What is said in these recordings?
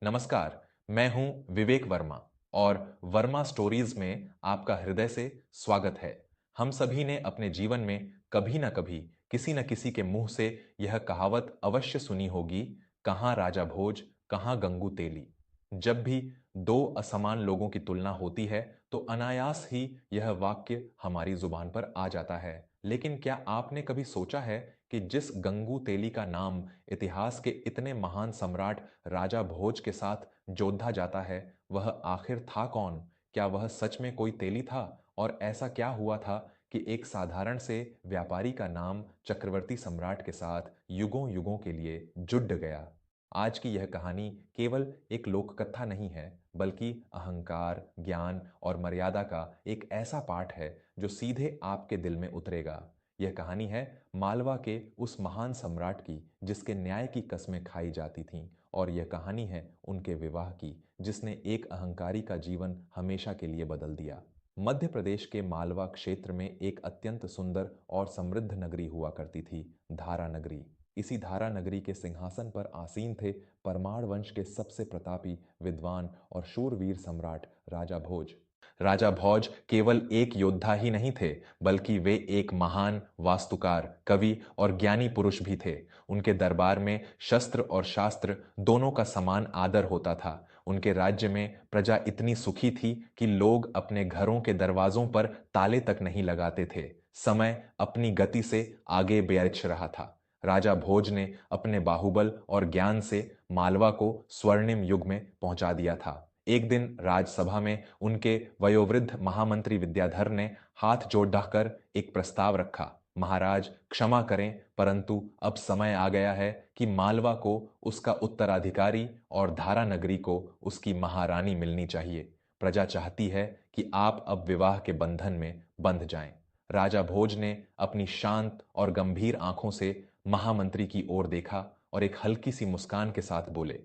नमस्कार, मैं हूं विवेक वर्मा और वर्मा स्टोरीज में आपका हृदय से स्वागत है। हम सभी ने अपने जीवन में कभी न कभी किसी न किसी के मुंह से यह कहावत अवश्य सुनी होगी, कहाँ राजा भोज, कहाँ गंगू तेली। जब भी दो असमान लोगों की तुलना होती है, तो अनायास ही यह वाक्य हमारी जुबान पर आ जाता है। लेकिन क्या आपने कभी सोचा है कि जिस गंगू तेली का नाम इतिहास के इतने महान सम्राट राजा भोज के साथ जोधा जाता है, वह आखिर था कौन? क्या वह सच में कोई तेली था? और ऐसा क्या हुआ था कि एक साधारण से व्यापारी का नाम चक्रवर्ती सम्राट के साथ युगों युगों के लिए जुड़ गया? आज की यह कहानी केवल एक लोक कथा नहीं है, बल्कि अहंकार, ज्ञान और मर्यादा का एक ऐसा पाठ है जो सीधे आपके दिल में उतरेगा। यह कहानी है मालवा के उस महान सम्राट की जिसके न्याय की कस्में खाई जाती थीं, और यह कहानी है उनके विवाह की जिसने एक अहंकारी का जीवन हमेशा के लिए बदल दिया। मध्य प्रदेश के मालवा क्षेत्र में एक अत्यंत सुंदर और समृद्ध नगरी हुआ करती थी, धारा नगरी। इसी धारा नगरी के सिंहासन पर आसीन थे परमार वंश के सबसे प्रतापी, विद्वान और शूरवीर सम्राट राजा भोज। राजा भोज केवल एक योद्धा ही नहीं थे, बल्कि वे एक महान वास्तुकार, कवि और ज्ञानी पुरुष भी थे। उनके दरबार में शस्त्र और शास्त्र दोनों का समान आदर होता था। उनके राज्य में प्रजा इतनी सुखी थी कि लोग अपने घरों के दरवाजों पर ताले तक नहीं लगाते थे। समय अपनी गति से आगे बढ़ रहा था। राजा भोज ने अपने बाहुबल और ज्ञान से मालवा को स्वर्णिम युग में पहुंचा दिया था। एक दिन राजसभा में उनके वयोवृद्ध महामंत्री विद्याधर ने हाथ जोड़कर एक प्रस्ताव रखा। महाराज, क्षमा करें, परंतु अब समय आ गया है कि मालवा को उसका उत्तराधिकारी और धारा नगरी को उसकी महारानी मिलनी चाहिए। प्रजा चाहती है कि आप अब विवाह के बंधन में बंध जाएं। राजा भोज ने अपनी शांत और गंभीर आंखों से महामंत्री की ओर देखा और एक हल्की सी मुस्कान के साथ बोले,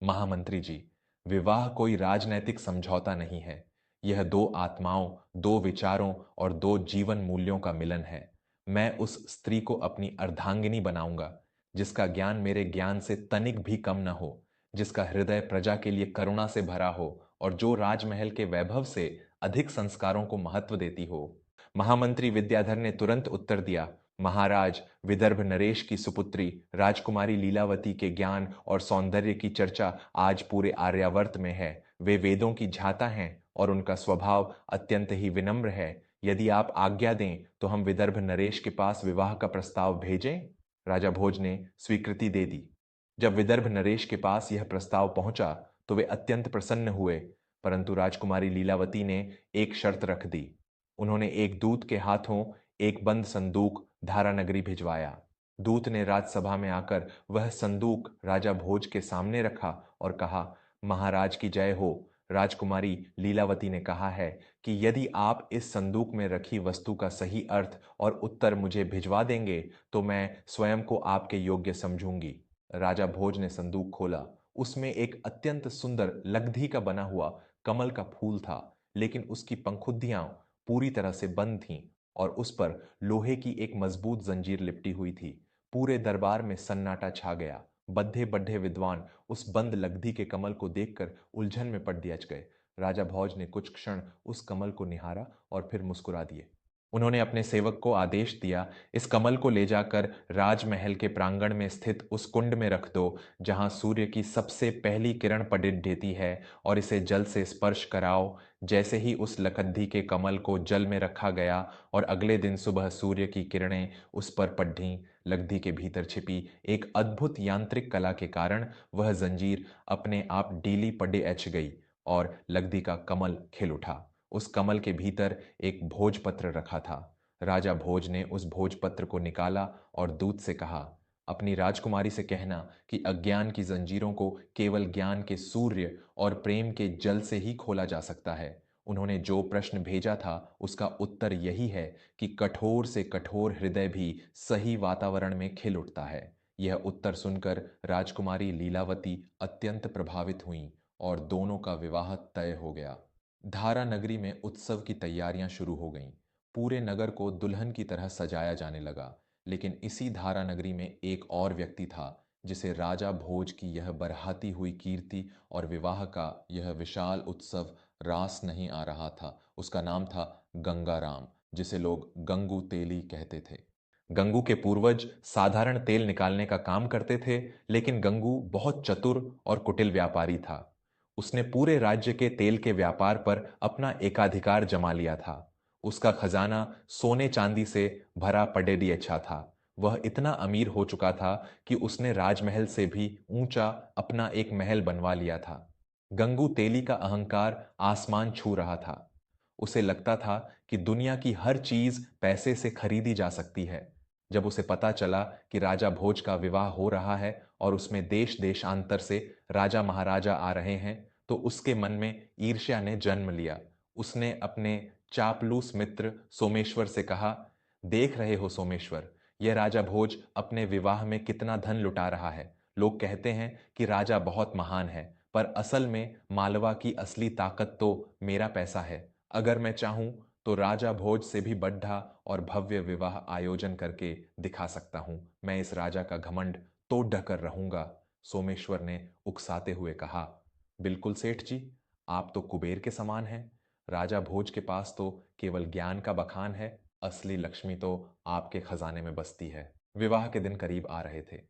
महामंत्री जी, विवाह कोई राजनैतिक समझौता नहीं है। यह दो आत्माओं, दो विचारों और दो जीवन मूल्यों का मिलन है। मैं उस स्त्री को अपनी अर्धांगिनी बनाऊंगा जिसका ज्ञान मेरे ज्ञान से तनिक भी कम न हो, जिसका हृदय प्रजा के लिए करुणा से भरा हो और जो राजमहल के वैभव से अधिक संस्कारों को महत्व देती हो। महामंत्री विद्याधर ने तुरंत उत्तर दिया, महाराज, विदर्भ नरेश की सुपुत्री राजकुमारी लीलावती के ज्ञान और सौंदर्य की चर्चा आज पूरे आर्यावर्त में है। वे वेदों की झाता हैं और उनका स्वभाव अत्यंत ही विनम्र है। यदि आप आज्ञा दें तो हम विदर्भ नरेश के पास विवाह का प्रस्ताव भेजें? राजा भोज ने स्वीकृति दे दी। जब विदर्भ नरेश के पास यह प्रस्ताव पहुंचा तो वे अत्यंत प्रसन्न हुए, परंतु राजकुमारी लीलावती ने एक शर्त रख दी। उन्होंने एक दूत के हाथों एक बंद संदूक धारा नगरी भिजवाया। दूत ने राजसभा में आकर वह संदूक राजा भोज के सामने रखा और कहा, महाराज की जय हो। राजकुमारी लीलावती ने कहा है कि यदि आप इस संदूक में रखी वस्तु का सही अर्थ और उत्तर मुझे भिजवा देंगे तो मैं स्वयं को आपके योग्य समझूंगी। राजा भोज ने संदूक खोला। उसमें एक अत्यंत सुंदर लकड़ी का बना हुआ कमल का फूल था, लेकिन उसकी पंखुड़ियां पूरी तरह से बंद थीं और उस पर लोहे की एक मजबूत जंजीर लिपटी हुई थी। पूरे दरबार में सन्नाटा छा गया। बड्ढे बड्ढे विद्वान उस बंद लकड़ी के कमल को देखकर उलझन में पड़ दिया गए। राजा भोज ने कुछ क्षण उस कमल को निहारा और फिर मुस्कुरा दिए। उन्होंने अपने सेवक को आदेश दिया, इस कमल को ले जाकर राजमहल के प्रांगण में स्थित उस कुंड में रख दो जहां सूर्य की सबसे पहली किरण पड़ देती है, और इसे जल से स्पर्श कराओ। जैसे ही उस लकड़ी के कमल को जल में रखा गया और अगले दिन सुबह सूर्य की किरणें उस पर पड़ी, लकड़ी के भीतर छिपी एक अद्भुत यांत्रिक कला के कारण वह जंजीर अपने आप ढीली पड़े अच गई और लकड़ी का कमल खिल उठा। उस कमल के भीतर एक भोजपत्र रखा था। राजा भोज ने उस भोजपत्र को निकाला और दूत से कहा, अपनी राजकुमारी से कहना कि अज्ञान की जंजीरों को केवल ज्ञान के सूर्य और प्रेम के जल से ही खोला जा सकता है। उन्होंने जो प्रश्न भेजा था उसका उत्तर यही है कि कठोर से कठोर हृदय भी सही वातावरण में खिल उठता है। यह उत्तर सुनकर राजकुमारी लीलावती अत्यंत प्रभावित हुई और दोनों का विवाह तय हो गया। धारा नगरी में उत्सव की तैयारियां शुरू हो गईं। पूरे नगर को दुल्हन की तरह सजाया जाने लगा। लेकिन इसी धारा नगरी में एक और व्यक्ति था जिसे राजा भोज की यह बरहाती हुई कीर्ति और विवाह का यह विशाल उत्सव रास नहीं आ रहा था, उसका नाम था गंगाराम, जिसे लोग गंगू तेली कहते थे। गंगू के पूर्वज साधारण तेल निकालने का काम करते थे, लेकिन गंगू बहुत चतुर और कुटिल व्यापारी था। उसने पूरे राज्य के तेल के व्यापार पर अपना एकाधिकार जमा लिया था। उसका खजाना सोने चांदी से भरा पडेडियच्छा था। वह इतना अमीर हो चुका था कि उसने राजमहल से भी ऊंचा अपना एक महल बनवा लिया था। गंगू तेली का अहंकार आसमान छू रहा था। उसे लगता था कि दुनिया की हर चीज पैसे से खरीदी जा सकती है। जब उसे पता चला कि राजा भोज का विवाह हो रहा है और उसमें देश देशांतर से राजा महाराजा आ रहे हैं, तो उसके मन में ईर्ष्या ने जन्म लिया। उसने अपने चापलूस मित्र सोमेश्वर से कहा, देख रहे हो सोमेश्वर, यह राजा भोज अपने विवाह में कितना धन लुटा रहा है। लोग कहते हैं कि राजा बहुत महान है, पर असल में मालवा की असली ताकत तो मेरा पैसा है। अगर मैं चाहूं तो राजा भोज से भी बड़ा और भव्य विवाह आयोजन करके दिखा सकता हूं। मैं इस राजा का घमंड तोड़ ढकर रहूंगा। सोमेश्वर ने उकसाते हुए कहा, बिल्कुल सेठ जी, आप तो कुबेर के समान हैं। राजा भोज के पास तो केवल ज्ञान का बखान है, असली लक्ष्मी तो आपके खजाने में बसती है। विवाह के दिन करीब आ रहे थे।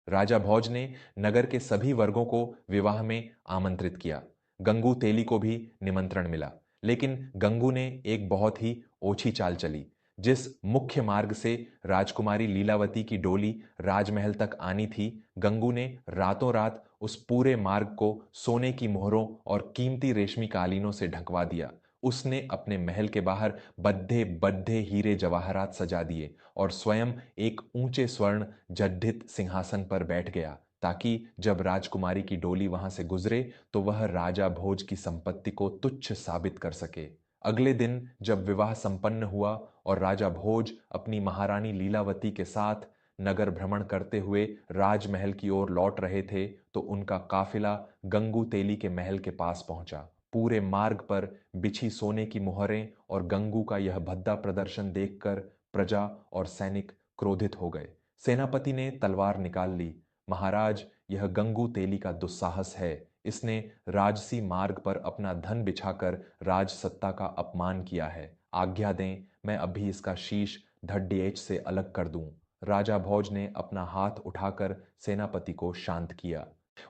राजा भोज ने नगर के सभी वर्गों को विवाह में आमंत्रित किया। गंगू तेली को भी निमंत्रण मिला, लेकिन गंगू ने एक बहुत ही ओछी चाल चली। जिस मुख्य मार्ग से राजकुमारी लीलावती की डोली राजमहल तक आनी थी, गंगू ने रातों रात उस पूरे मार्ग को सोने की मोहरों और कीमती रेशमी कालीनों से ढकवा दिया। उसने अपने महल के बाहर बद्धे बद्धे हीरे जवाहरात सजा दिए और स्वयं एक ऊंचे स्वर्ण जड्ढित सिंहासन पर बैठ गया, ताकि जब राजकुमारी की डोली वहां से गुजरे तो वह राजा भोज की संपत्ति को तुच्छ साबित कर सके। अगले दिन जब विवाह संपन्न हुआ और राजा भोज अपनी महारानी लीलावती के साथ नगर भ्रमण करते हुए राजमहल की ओर लौट रहे थे, तो उनका काफिला गंगू तेली के महल के पास पहुंचा। पूरे मार्ग पर बिछी सोने की मोहरें और गंगू का यह भद्दा प्रदर्शन देखकर प्रजा और सैनिक क्रोधित हो गए। सेनापति ने तलवार निकाल ली। महाराज, यह गंगू तेली का दुस्साहस है। इसने राजसी मार्ग पर अपना धन बिछाकर राजसत्ता का अपमान किया है। आज्ञा दें, मैं अभी इसका शीश धड्डिएच से अलग कर दूं। राजा भोज ने अपना हाथ उठाकर सेनापति को शांत किया।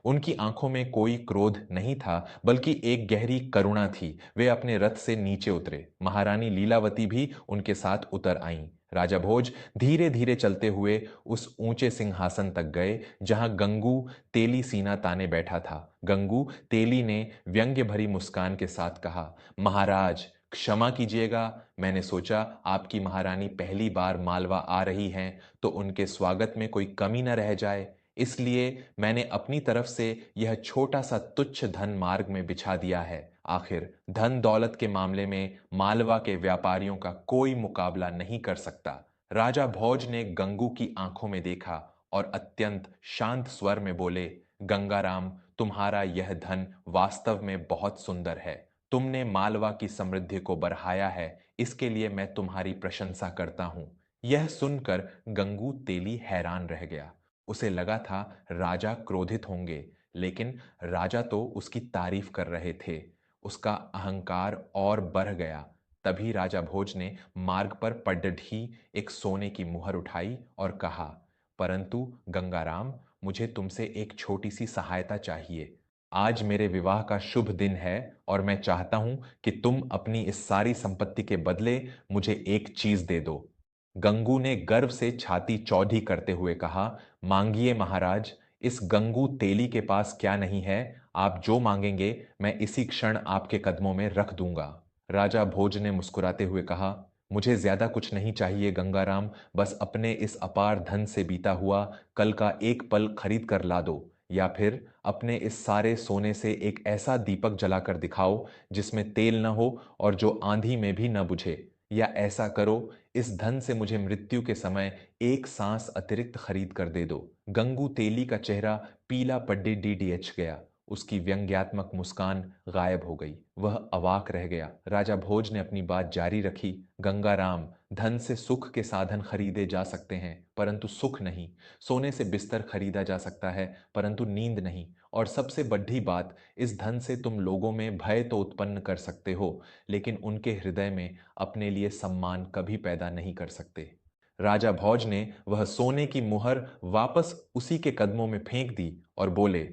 उनकी आंखों में कोई क्रोध नहीं था, बल्कि एक गहरी करुणा थी। वे अपने रथ से नीचे उतरे। महारानी लीलावती भी उनके साथ उतर आईं। राजा भोज धीरे धीरे चलते हुए उस ऊंचे सिंहासन तक गए जहां गंगू तेली सीना ताने बैठा था। गंगू तेली ने व्यंग्य भरी मुस्कान के साथ कहा, महाराज क्षमा कीजिएगा, मैंने सोचा आपकी महारानी पहली बार मालवा आ रही हैं, तो उनके स्वागत में कोई कमी न रह जाए, इसलिए मैंने अपनी तरफ से यह छोटा सा तुच्छ धन मार्ग में बिछा दिया है। आखिर धन दौलत के मामले में मालवा के व्यापारियों का कोई मुकाबला नहीं कर सकता। राजा भोज ने गंगू की आंखों में देखा और अत्यंत शांत स्वर में बोले, गंगाराम, तुम्हारा यह धन वास्तव में बहुत सुंदर है। तुमने मालवा की समृद्धि को बढ़ाया है, इसके लिए मैं तुम्हारी प्रशंसा करता हूं। यह सुनकर गंगू तेली हैरान रह गया। उसे लगा था राजा क्रोधित होंगे, लेकिन राजा तो उसकी तारीफ कर रहे थे। उसका अहंकार और बढ़ गया। तभी राजा भोज ने मार्ग पर पडढ़ी एक सोने की मुहर उठाई और कहा, परंतु गंगाराम, मुझे तुमसे एक छोटी सी सहायता चाहिए। आज मेरे विवाह का शुभ दिन है और मैं चाहता हूं कि तुम अपनी इस सारी संपत्ति के बदले मुझे एक चीज दे दो। गंगू ने गर्व से छाती चौड़ी करते हुए कहा, मांगिए महाराज, इस गंगू तेली के पास क्या नहीं है। आप जो मांगेंगे मैं इसी क्षण आपके कदमों में रख दूंगा। राजा भोज ने मुस्कुराते हुए कहा, मुझे ज्यादा कुछ नहीं चाहिए गंगाराम, बस अपने इस अपार धन से बीता हुआ कल का एक पल खरीद कर ला दो, या फिर अपने इस सारे सोने से एक ऐसा दीपक जलाकर दिखाओ जिसमें तेल न हो और जो आंधी में भी न बुझे। या ऐसा करो, इस धन से मुझे मृत्यु के समय एक सांस अतिरिक्त खरीद कर दे दो। गंगू तेली का चेहरा पीला पड्डी डीडीएच गया। उसकी व्यंग्यात्मक मुस्कान गायब हो गई। वह अवाक रह गया। राजा भोज ने अपनी बात जारी रखी। गंगाराम, धन से सुख के साधन खरीदे जा सकते हैं, परंतु सुख नहीं। सोने से बिस्तर खरीदा जा सकता है, परंतु नींद नहीं। और सबसे बड़ी बात, इस धन से तुम लोगों में भय तो उत्पन्न कर सकते हो, लेकिन उनके हृदय में अपने लिए सम्मान कभी पैदा नहीं कर सकते। राजा भोज ने वह सोने की मुहर वापस उसी के कदमों में फेंक दी और बोले,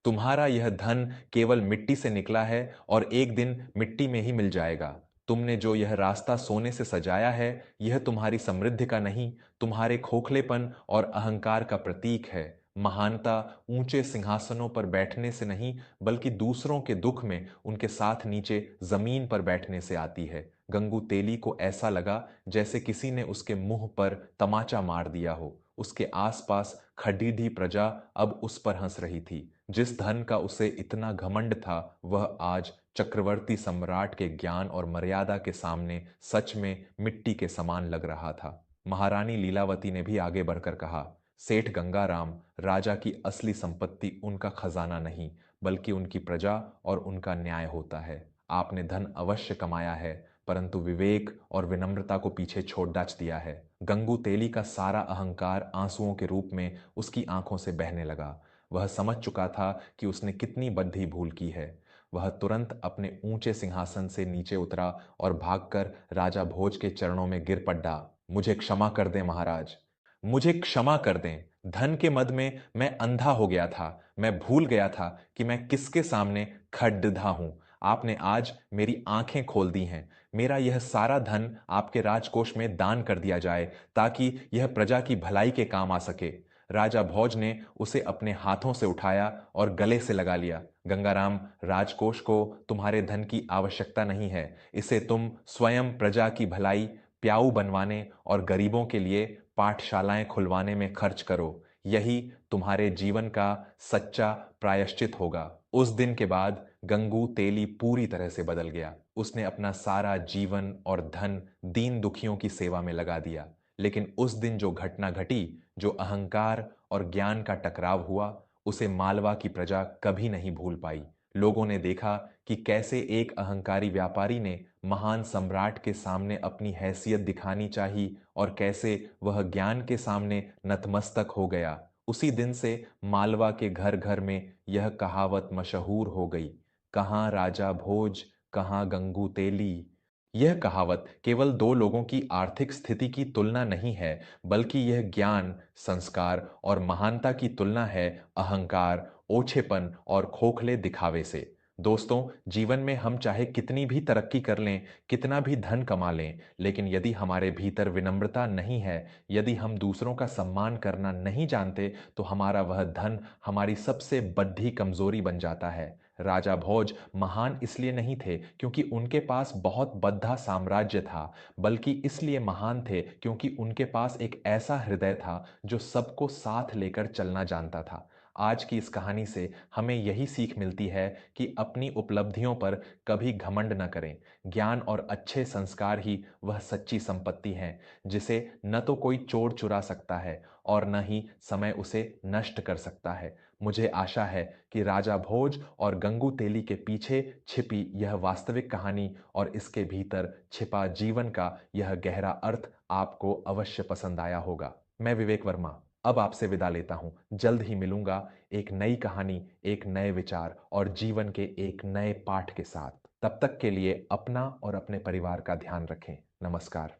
तुम्हारा यह धन केवल मिट्टी से निकला है और एक दिन मिट्टी में ही मिल जाएगा। तुमने जो यह रास्ता सोने से सजाया है, यह तुम्हारी समृद्धि का नहीं, तुम्हारे खोखलेपन और अहंकार का प्रतीक है। महानता ऊंचे सिंहासनों पर बैठने से नहीं, बल्कि दूसरों के दुख में उनके साथ नीचे जमीन पर बैठने से आती है। गंगू तेली को ऐसा लगा जैसे किसी ने उसके मुंह पर तमाचा मार दिया हो। उसके आसपास खड़ीढी प्रजा अब उस पर हंस रही थी। जिस धन का उसे इतना घमंड था, वह आज चक्रवर्ती सम्राट के ज्ञान और मर्यादा के सामने सच में मिट्टी के समान लग रहा था। महारानी लीलावती ने भी आगे बढ़कर कहा, सेठ गंगाराम, राजा की असली संपत्ति उनका खजाना नहीं, बल्कि उनकी प्रजा और उनका न्याय होता है। आपने धन अवश्य कमाया है, परंतु विवेक और विनम्रता को पीछे छोड़ डाच दिया है। गंगू तेली का सारा अहंकार आंसुओं के रूप में उसकी आंखों से बहने लगा। वह समझ चुका था कि उसने कितनी बड़ी भूल की है। वह तुरंत अपने ऊंचे सिंहासन से नीचे उतरा और भागकर राजा भोज के चरणों में गिर पड़ा। मुझे क्षमा कर दें महाराज, मुझे क्षमा कर दें। धन के मद में मैं अंधा हो गया था। मैं भूल गया था कि मैं किसके सामने खड़ा हूं। आपने आज मेरी आंखें खोल दी हैं। मेरा यह सारा धन आपके राजकोष में दान कर दिया जाए, ताकि यह प्रजा की भलाई के काम आ सके। राजा भोज ने उसे अपने हाथों से उठाया और गले से लगा लिया। गंगाराम, राजकोष को तुम्हारे धन की आवश्यकता नहीं है। इसे तुम स्वयं प्रजा की भलाई, प्याऊ बनवाने और गरीबों के लिए पाठशालाएं खुलवाने में खर्च करो। यही तुम्हारे जीवन का सच्चा प्रायश्चित होगा। उस दिन के बाद गंगू तेली पूरी तरह से बदल गया। उसने अपना सारा जीवन और धन दीन दुखियों की सेवा में लगा दिया। लेकिन उस दिन जो घटना घटी, जो अहंकार और ज्ञान का टकराव हुआ, उसे मालवा की प्रजा कभी नहीं भूल पाई। लोगों ने देखा कि कैसे एक अहंकारी व्यापारी ने महान सम्राट के सामने अपनी हैसियत दिखानी चाहिए और कैसे वह ज्ञान के सामने नतमस्तक हो गया। उसी दिन से मालवा के घर घर में यह कहावत मशहूर हो गई, कहाँ राजा भोज, कहाँ गंगू तेली। यह कहावत केवल दो लोगों की आर्थिक स्थिति की तुलना नहीं है, बल्कि यह ज्ञान, संस्कार और महानता की तुलना है अहंकार, ओछेपन और खोखले दिखावे से। दोस्तों, जीवन में हम चाहे कितनी भी तरक्की कर लें, कितना भी धन कमा लें, लेकिन यदि हमारे भीतर विनम्रता नहीं है, यदि हम दूसरों का सम्मान करना नहीं जानते, तो हमारा वह धन हमारी सबसे बड़ी कमजोरी बन जाता है। राजा भोज महान इसलिए नहीं थे क्योंकि उनके पास बहुत बड़ा साम्राज्य था, बल्कि इसलिए महान थे क्योंकि उनके पास एक ऐसा हृदय था जो सबको साथ लेकर चलना जानता था। आज की इस कहानी से हमें यही सीख मिलती है कि अपनी उपलब्धियों पर कभी घमंड न करें। ज्ञान और अच्छे संस्कार ही वह सच्ची संपत्ति हैं, जिसे न तो कोई चोर चुरा सकता है और न ही समय उसे नष्ट कर सकता है। मुझे आशा है कि राजा भोज और गंगू तेली के पीछे छिपी यह वास्तविक कहानी और इसके भीतर छिपा जीवन का यह गहरा अर्थ आपको अवश्य पसंद आया होगा। मैं विवेक वर्मा अब आपसे विदा लेता हूं। जल्द ही मिलूंगा एक नई कहानी, एक नए विचार और जीवन के एक नए पाठ के साथ। तब तक के लिए अपना और अपने परिवार का ध्यान रखें। नमस्कार।